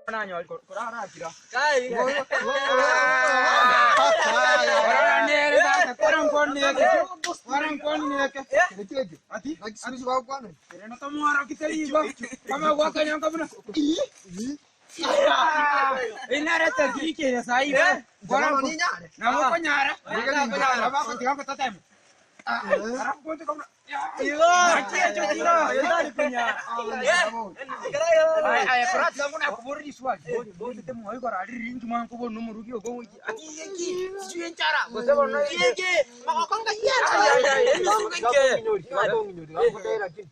Nanyol kurara kira. Kai. Nere da koran konni yake. Koran konni yake. Ati? Nakisiri kwa kwana. Tere na tamuara kitaliba. Kama waka nyanga bana. Inareta kike ya saiba. Koran ni nyare. Na mo nyara. Nyara. Baba ko tiang tatem. Arap ko ko. Iyo. Akia chotira. Yodari punya. Ay korat kamu na kuburi swag. Bote temu ay korari ring cuma ko bonu murugi ogo. Aki yeki. Siju encara. Bote bono yeki. Makokanga yera.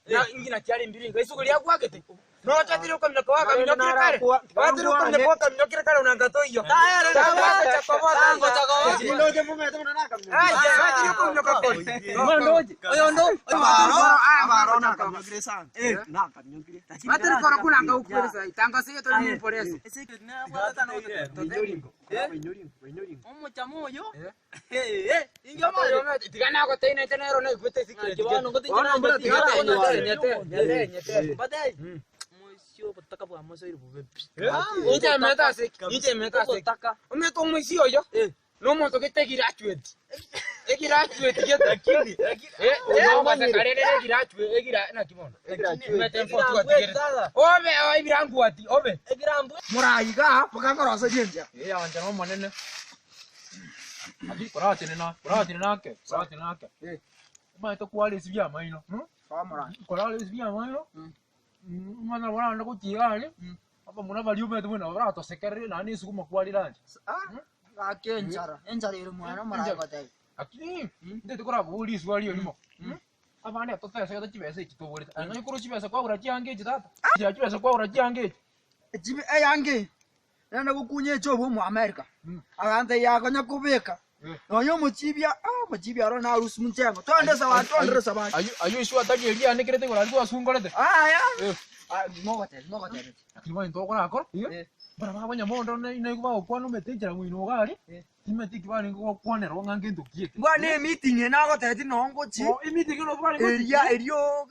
Ya ingina chali mbiri. Ngaisu kulia kwa kete. No chatiro kamna kwa kamnyokira kare. Watiro kamna kwa kamnyokira kare unangato hiyo. Tayari. Tango chako. Ndio jamu meta mna kamna. Ay, watiro kamna kwa kore. Ndoje. Oyo ndo. Baro na kamnyokire sana. Na kamnyokire. Watiro kora kuna nga ukweli sai. Tanga sio to ni polisi. Ese que na bata no. Wenyoringo. Omo chamoyo. Inga moyo. Tigana ko tena tenero na kwete sikire. Jawano ngote Ona mbona tigana nyete. Badai. Moisio botaka bwa moso iri bube. Ije meta sik. Ije meta sik. Ome to moisio yo. No mo to kete girachwet. Egirachwet yeta kili. No mo se karene egirachwet egira na kimono. Mete foto atigere. Obe oi birangu ati obe. Egirambu. Muraiga pakakorosa jenja. Anja no manene. Adi korate nake. Uma to kwale sivya maino. Famara. Korale sivya maino. Mwana wana ndako tiale. Apa muna value metu muna ora to sekere nani sukuma kwali lanje. Ake enchara. Enchara iri mwana muraiga tai. Akini ndete kora buli swali olimo. Apa ne to tese to chibese chitobole. Anga kuro chibese kwa ura chiange chitata. Chibese kwa ura chiange. Jibi ayange. Nenda kukunye chobo mu America. Agante yako nyakubeka. Noyo muchibia ro na rusu mchengo. Twende sawa. Ayu sure that you are nekete kora alikuwa sungolete. Ya. Mogote. Akini wa ntoko nako. Bara baba nyamondo na kuba okwano metenjera mwino gali. Timeti kibani ngo kwanero ngange ndokie. Bwana meeting na gote ti nongo chi. Meeting no bali. Erio